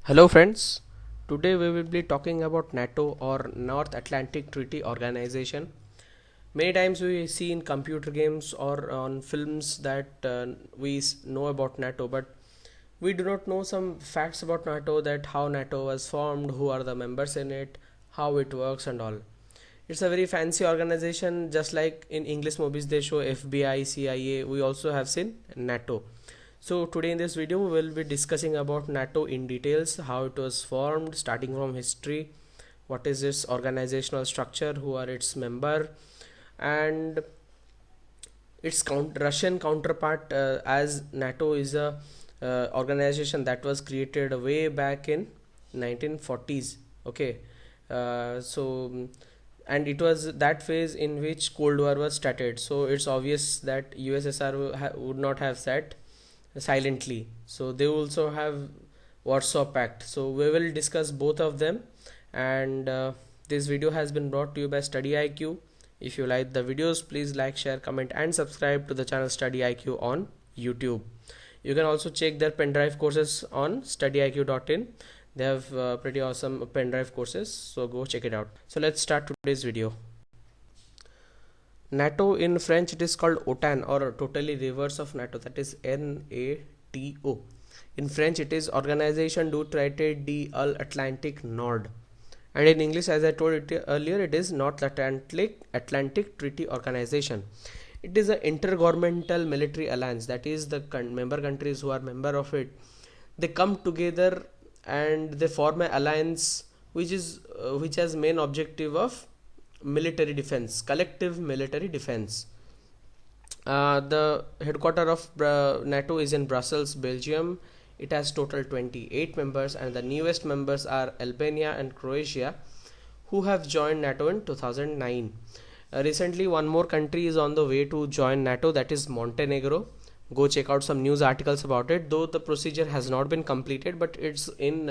Hello friends, today we will be talking about NATO or North Atlantic Treaty Organization. Many times we see in computer games or on films that know about NATO, but we do not know some facts about NATO, that how NATO was formed, who are the members in it, how it works and all. It's a very fancy organization, just like in English movies they show FBI, CIA, we also have seen NATO. So today in this video we will be discussing about NATO in details, how it was formed, starting from history, what is its organizational structure, who are its member, and its Russian counterpart, as NATO is a organization that was created way back in 1940s. Okay, so and it was that phase in which Cold War was started. So it's obvious that USSR would not have sat silently. So they also have Warsaw Pact. So we will discuss both of them, and this video has been brought to you by Study IQ. If you like the videos, please like, share, comment, and subscribe to the channel Study IQ on YouTube. You can also check their pen drive courses on studyiq.in. They have pretty awesome pen drive courses, so go check it out. So let's start today's video. NATO in French it is called OTAN, or totally reverse of NATO, that is NATO. In French it is Organisation du Traité de l'Atlantique Nord, and in English, as I told it earlier, it is North Atlantic Treaty Organization. It is an intergovernmental military alliance, that is the member countries who are member of it, they come together and they form an alliance which has main objective of military defense, collective military defense. The headquarter of NATO is in Brussels, Belgium. It has total 28 members, and the newest members are Albania and Croatia, who have joined NATO in 2009. Recently, one more country is on the way to join NATO, that is Montenegro. Go check out some news articles about it, though the procedure has not been completed, but it's in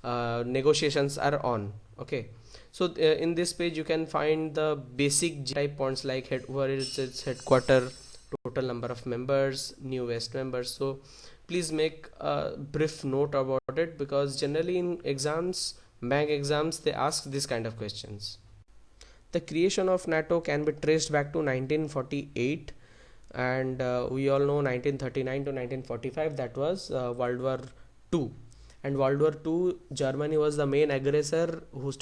negotiations are on. Okay, so in this page you can find the basic type points like where is its headquarter, total number of members, newest members. So please make a brief note about it, because generally in exams, bank exams, they ask this kind of questions. The creation of NATO can be traced back to 1948, and we all know 1939 to 1945, that was World War II. And World War II, Germany was the main aggressor who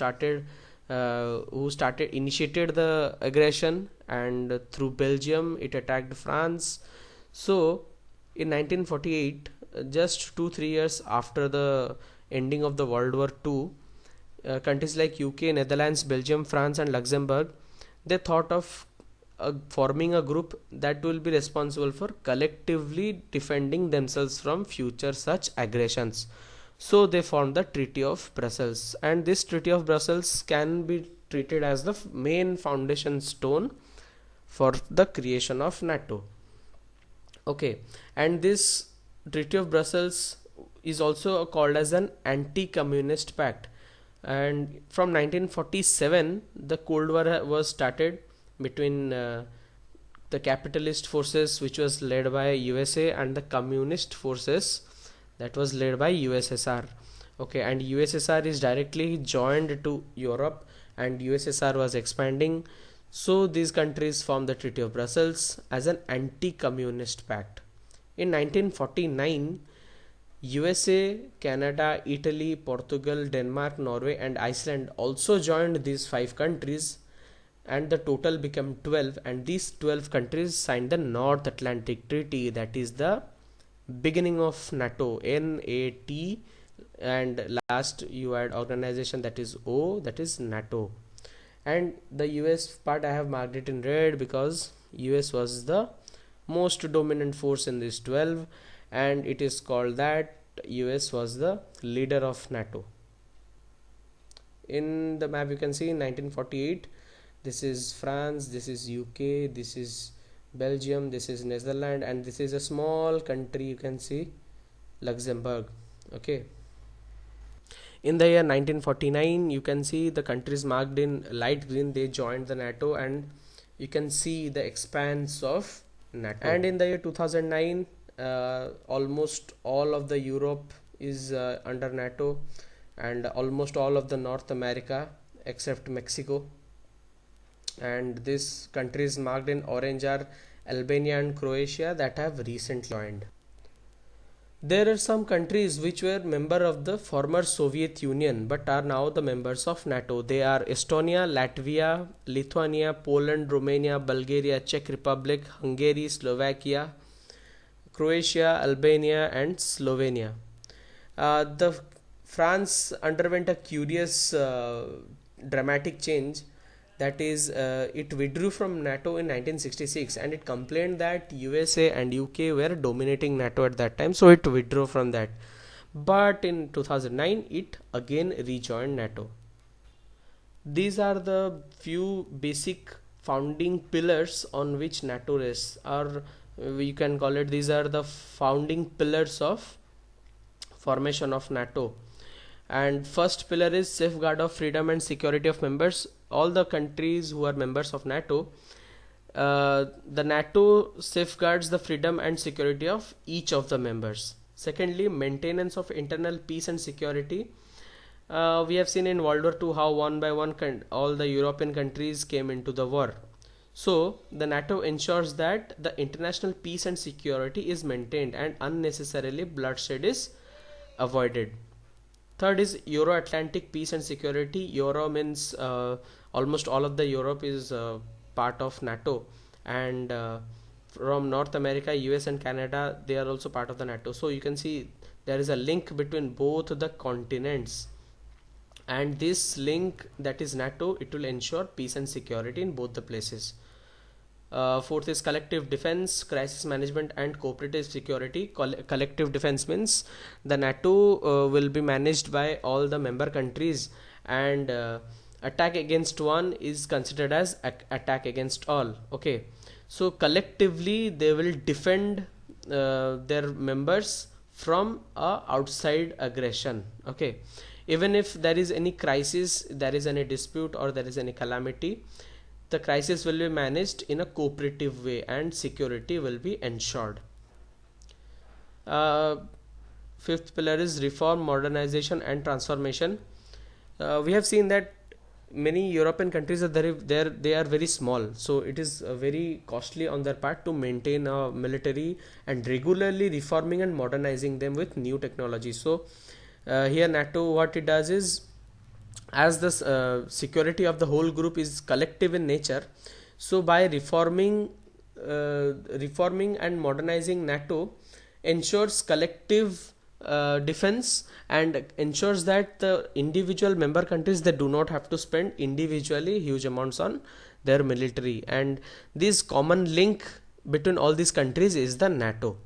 initiated the aggression, and through Belgium it attacked France. So in 1948, just 2-3 years after the ending of the World War II, countries like UK, Netherlands, Belgium, France and Luxembourg, they thought of forming a group that will be responsible for collectively defending themselves from future such aggressions. So they formed the Treaty of Brussels, and this Treaty of Brussels can be treated as the main foundation stone for the creation of NATO. Okay, and this Treaty of Brussels is also called as an anti-communist pact, and from 1947 the Cold War was started between the capitalist forces, which was led by USA, and the communist forces that was led by USSR. Okay, and USSR is directly joined to Europe, and USSR was expanding. So these countries formed the Treaty of Brussels as an anti-communist pact. In 1949, USA, Canada, Italy, Portugal, Denmark, Norway and Iceland also joined these 5 countries, and the total became 12, and these 12 countries signed the North Atlantic Treaty, that is the beginning of NATO, NAT, and last you add organization, that is O, that is NATO. And the US part I have marked it in red because US was the most dominant force in this 12, and it is called that US was the leader of NATO. In the map you can see in 1948, this is France, this is UK, this is Belgium, this is Netherlands, and this is a small country, you can see Luxembourg. Okay, in the year 1949, you can see the countries marked in light green, they joined the NATO, and you can see the expanse of NATO. And in the year 2009, almost all of the Europe is under NATO, and almost all of the North America except Mexico. And these countries marked in orange are Albania and Croatia that have recently joined. There are some countries which were member of the former Soviet Union but are now the members of NATO. They are Estonia, Latvia, Lithuania, Poland, Romania, Bulgaria, Czech Republic, Hungary, Slovakia, Croatia, Albania and Slovenia. The France underwent a curious dramatic change, that is it withdrew from NATO in 1966, and it complained that USA and UK were dominating NATO at that time, so it withdrew from that. But in 2009 it again rejoined NATO. These are the few basic founding pillars on which NATO rests, or we can call it, these are the founding pillars of formation of NATO. And first pillar is safeguard of freedom and security of members. All the countries who are members of NATO, the NATO safeguards the freedom and security of each of the members. Secondly, maintenance of internal peace and security. We have seen in World War II how one by one all the European countries came into the war. So the NATO ensures that the international peace and security is maintained and unnecessarily bloodshed is avoided. Third is Euro-Atlantic peace and security. Euro means almost all of the Europe is part of NATO, and from North America, US and Canada, they are also part of the NATO. So you can see there is a link between both the continents, and this link, that is NATO, it will ensure peace and security in both the places. Fourth is collective defense, crisis management and cooperative security. Collective defense means the NATO will be managed by all the member countries, and attack against one is considered as attack against all. Okay, so collectively they will defend their members from outside aggression. Okay, even if there is any crisis, there is any dispute or there is any calamity, the crisis will be managed in a cooperative way and security will be ensured. Fifth pillar is reform, modernization and transformation. We have seen that many European countries are they are very small, so it is very costly on their part to maintain a military and regularly reforming and modernizing them with new technology. So here NATO, what it does is, as the security of the whole group is collective in nature, so by reforming and modernizing NATO ensures collective defense and ensures that the individual member countries, they do not have to spend individually huge amounts on their military, and this common link between all these countries is the NATO.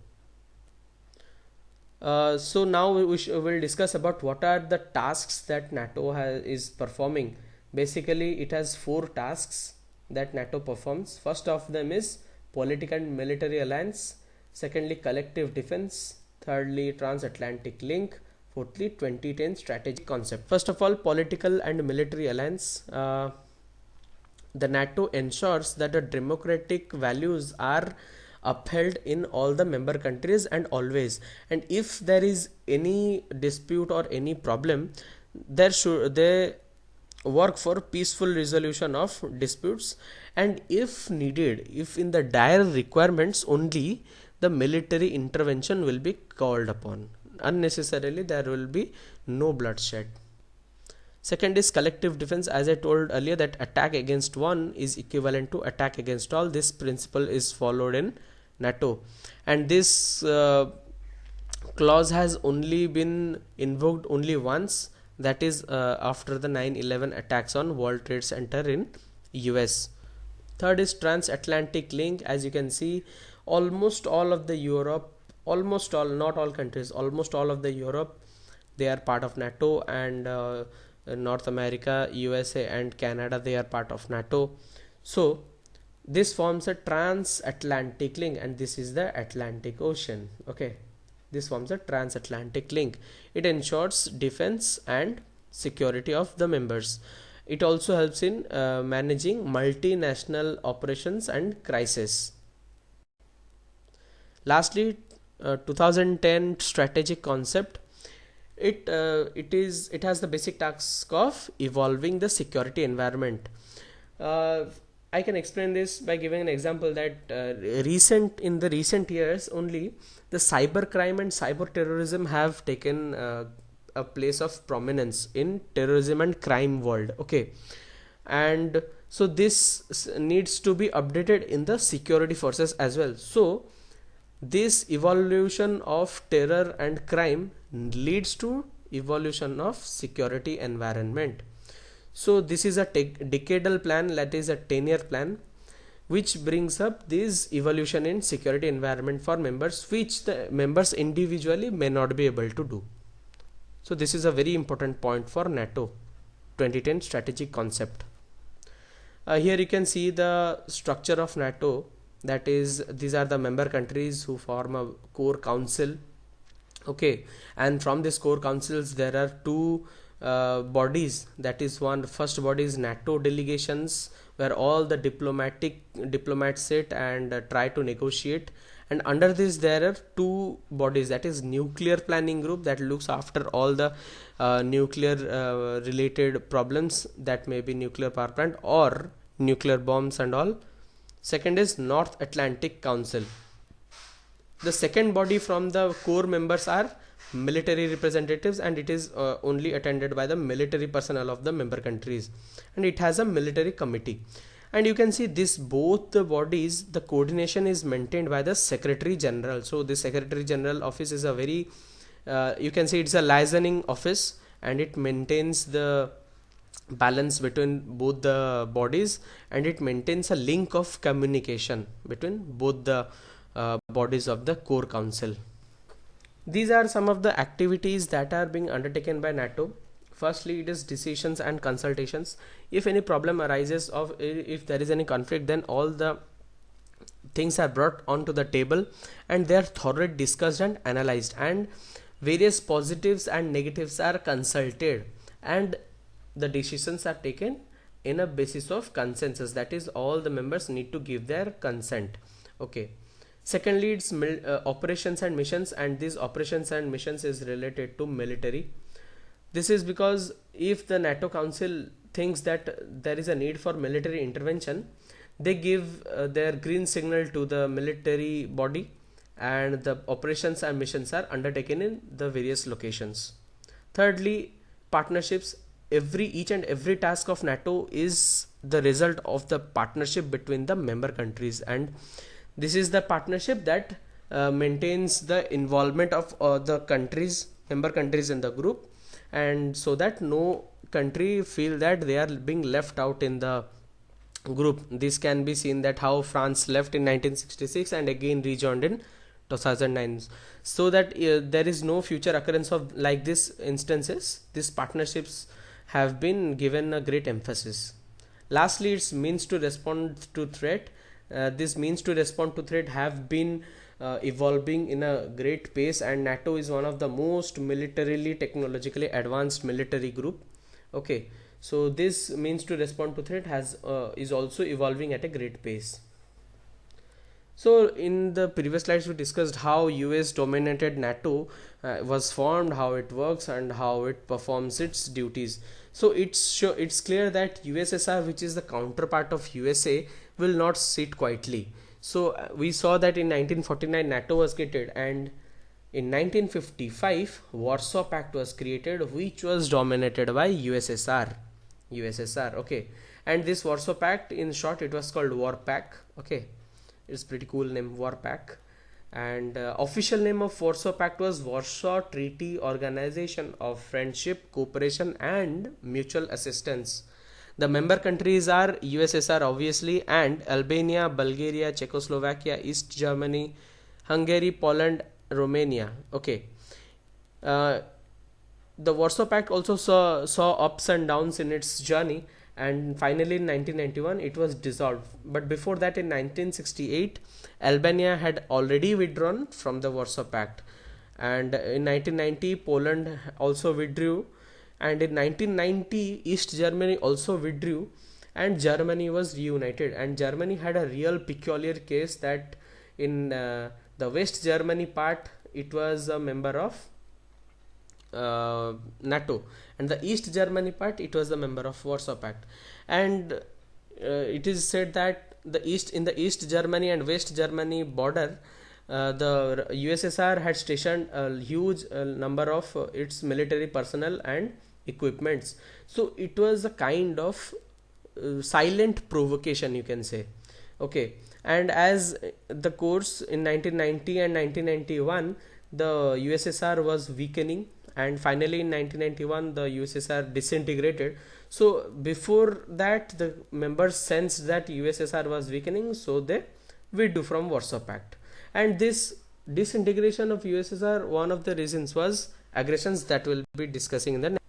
So now we will discuss about what are the tasks that NATO is performing. Basically it has 4 tasks that NATO performs. First of them is political and military alliance, secondly collective defense, thirdly transatlantic link, fourthly 2010 strategic concept. First of all, political and military alliance. The NATO ensures that the democratic values are upheld in all the member countries and always, and if there is any dispute or any problem, they work for peaceful resolution of disputes, and if needed, if in the dire requirements only, the military intervention will be called upon. Unnecessarily there will be no bloodshed. Second is collective defense. As I told earlier, that attack against one is equivalent to attack against all. This principle is followed in NATO, and this clause has only been invoked only once, that is after the 9/11 attacks on World Trade Center in US. Third is transatlantic link. As you can see, almost all of the Europe, almost all, not all countries, almost all of the Europe, they are part of NATO, and North America, USA and Canada, they are part of NATO. So this forms a transatlantic link, and this is the Atlantic Ocean. Okay, this forms a transatlantic link. It ensures defense and security of the members. It also helps in managing multinational operations and crisis. Lastly, 2010 strategic concept. It has the basic task of evolving the security environment. uh, I can explain this by giving an example that in the recent years only, the cyber crime and cyber terrorism have taken a place of prominence in terrorism and crime world. Okay, and so this needs to be updated in the security forces as well. So this evolution of terror and crime leads to evolution of security environment. So this is a decadal plan, that is a 10-year plan, which brings up this evolution in security environment for members, which the members individually may not be able to do. So this is a very important point for NATO 2010 strategic concept. Here you can see the structure of NATO. That is, these are the member countries who form a core council. Okay, and from this core councils there are two bodies. That is, first body is NATO delegations, where all the diplomats sit and try to negotiate. And under this there are two bodies, that is nuclear planning group, that looks after all the nuclear related problems, that may be nuclear power plant or nuclear bombs and all. Second is North Atlantic Council. The second body from the core members are military representatives, and it is only attended by the military personnel of the member countries, and it has a military committee. And you can see this, both the bodies, the coordination is maintained by the Secretary General. So the Secretary General office is a very you can say it's a liaising office, and it maintains the balance between both the bodies, and it maintains a link of communication between both the bodies of the core council. These are some of the activities that are being undertaken by NATO. Firstly, it is decisions and consultations. If any problem arises, of if there is any conflict, then all the things are brought onto the table and they are thoroughly discussed and analyzed, and various positives and negatives are consulted, and the decisions are taken in a basis of consensus. That is, all the members need to give their consent. Okay. Secondly, it's operations and missions, and these operations and missions is related to military. This is because if the NATO Council thinks that there is a need for military intervention, they give their green signal to the military body, and the operations and missions are undertaken in the various locations. Thirdly, partnerships. Each and every task of NATO is the result of the partnership between the member countries, and this is the partnership that maintains the involvement of the member countries in the group, and so that no country feel that they are being left out in the group. This can be seen that how France left in 1966 and again rejoined in 2009, so that there is no future occurrence of like this instances. These partnerships have been given a great emphasis. Lastly, its means to respond to threat. This means to respond to threat have been evolving in a great pace, and NATO is one of the most militarily technologically advanced military group. Okay, so this means to respond to threat is also evolving at a great pace. So in the previous slides we discussed how US dominated NATO was formed, how it works, and how it performs its duties. So it's clear that USSR, which is the counterpart of USA, will not sit quietly. So we saw that in 1949 NATO was created, and in 1955 Warsaw Pact was created, which was dominated by USSR. Okay, and this Warsaw Pact, in short, it was called Warpac. Okay, it's pretty cool name, Warpac. And official name of Warsaw Pact was Warsaw Treaty Organization of Friendship, Cooperation and Mutual Assistance. The member countries are USSR obviously, and Albania, Bulgaria, Czechoslovakia, East Germany, Hungary, Poland, Romania. Okay. The Warsaw Pact also saw ups and downs in its journey, and finally in 1991 it was dissolved. But before that, in 1968, Albania had already withdrawn from the Warsaw Pact, and in 1990 Poland also withdrew, and in 1990 East Germany also withdrew, and Germany was reunited. And Germany had a real peculiar case that in the West Germany part, it was a member of NATO, and the East Germany part, it was the member of Warsaw Pact. And it is said that in the East Germany and West Germany border, the USSR had stationed a huge number of its military personnel and equipments. So it was a kind of silent provocation, you can say. Okay, and as the course in 1990 and 1991, the USSR was weakening, and finally in 1991 the USSR disintegrated. So before that, the members sensed that USSR was weakening, so they withdrew from Warsaw Pact. And this disintegration of USSR, one of the reasons was aggressions that we'll be discussing in the next.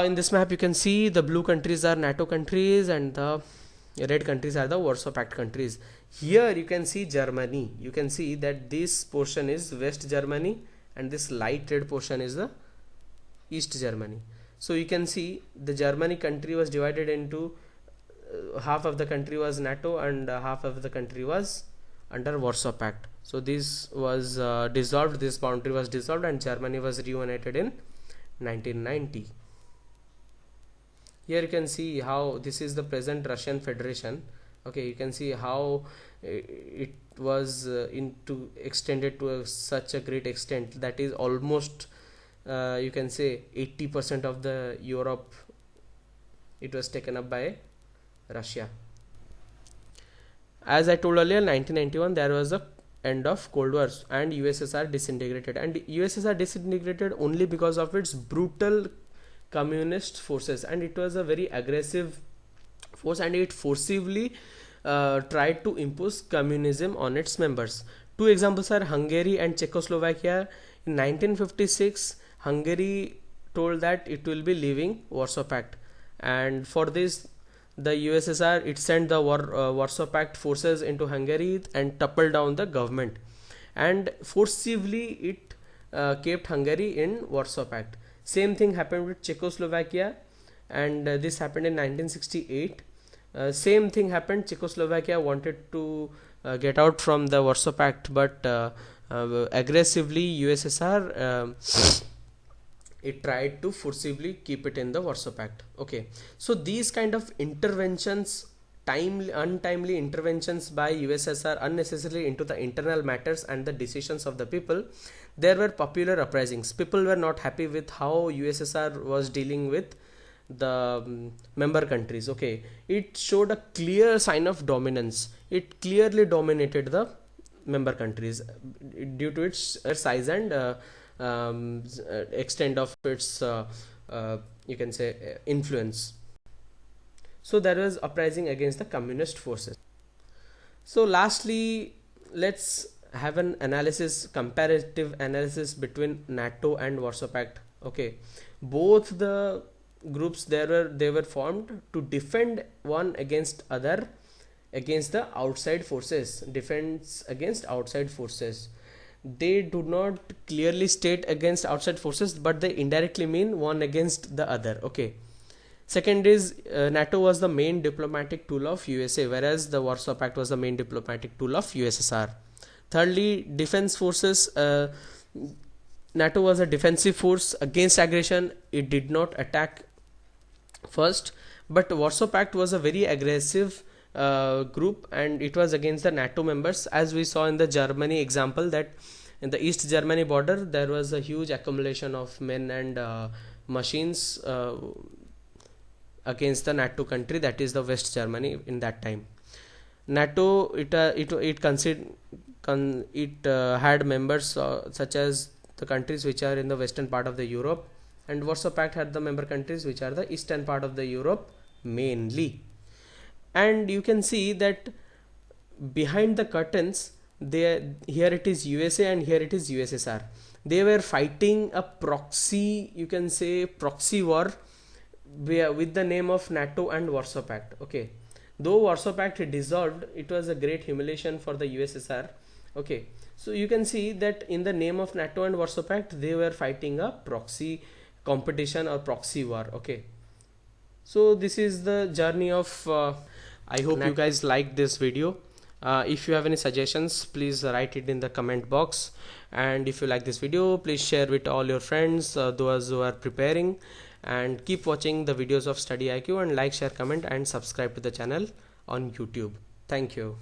In this map you can see the blue countries are NATO countries and the red countries are the Warsaw Pact countries. Here you can see Germany. You can see that this portion is West Germany and this light red portion is the East Germany. So you can see the Germany country was divided into half of the country was NATO and half of the country was under Warsaw Pact. So this was dissolved, this boundary was dissolved, and Germany was reunited in 1990. Here you can see how this is the present Russian Federation. Okay, you can see how it was extended to such a great extent that is almost you can say 80% of the Europe, it was taken up by Russia. As I told earlier, 1991 there was a end of Cold War and USSR disintegrated, and USSR disintegrated only because of its brutal communist forces, and it was a very aggressive force, and it forcibly tried to impose communism on its members. Two examples are Hungary and Czechoslovakia. In 1956, Hungary told that it will be leaving Warsaw Pact, and for this the USSR, it sent the Warsaw Pact forces into Hungary and toppled down the government, and forcibly it kept Hungary in Warsaw Pact. Same thing happened with Czechoslovakia, and this happened in 1968. Same thing happened. Czechoslovakia wanted to get out from the Warsaw Pact, but aggressively USSR it tried to forcibly keep it in the Warsaw Pact. Okay, so these kind of interventions, untimely interventions by USSR unnecessarily into the internal matters and the decisions of the people, there were popular uprisings. People were not happy with how USSR was dealing with the member countries. Okay, it showed a clear sign of dominance. It clearly dominated the member countries due to its size and extent of its you can say influence. So there was uprising against the communist forces. So lastly, let's have an analysis, comparative analysis between NATO and Warsaw Pact. Okay, both the groups they were formed to defend one against other against the outside forces, defense against outside forces. They do not clearly state against outside forces, but they indirectly mean one against the other. Okay, second is NATO was the main diplomatic tool of USA, whereas the Warsaw Pact was the main diplomatic tool of USSR. Thirdly, defense forces. NATO was a defensive force against aggression. It did not attack first, but Warsaw Pact was a very aggressive group, and it was against the NATO members, as we saw in the Germany example, that in the East Germany border there was a huge accumulation of men and machines against the NATO country, that is the West Germany in that time. NATO had members such as the countries which are in the western part of the Europe, and Warsaw Pact had the member countries which are the eastern part of the Europe mainly. And you can see that behind the curtains, here it is USA and here it is USSR. They were fighting a proxy, you can say proxy war with the name of NATO and Warsaw Pact. Okay, though Warsaw Pact dissolved, it was a great humiliation for the USSR. Okay, so you can see that in the name of NATO and Warsaw Pact, they were fighting a proxy competition or proxy war. Okay, so this is the journey of I hope you guys liked this video. If you have any suggestions, please write it in the comment box, and if you like this video, please share with all your friends, those who are preparing, and keep watching the videos of Study IQ, and like, share, comment and subscribe to the channel on YouTube. Thank you.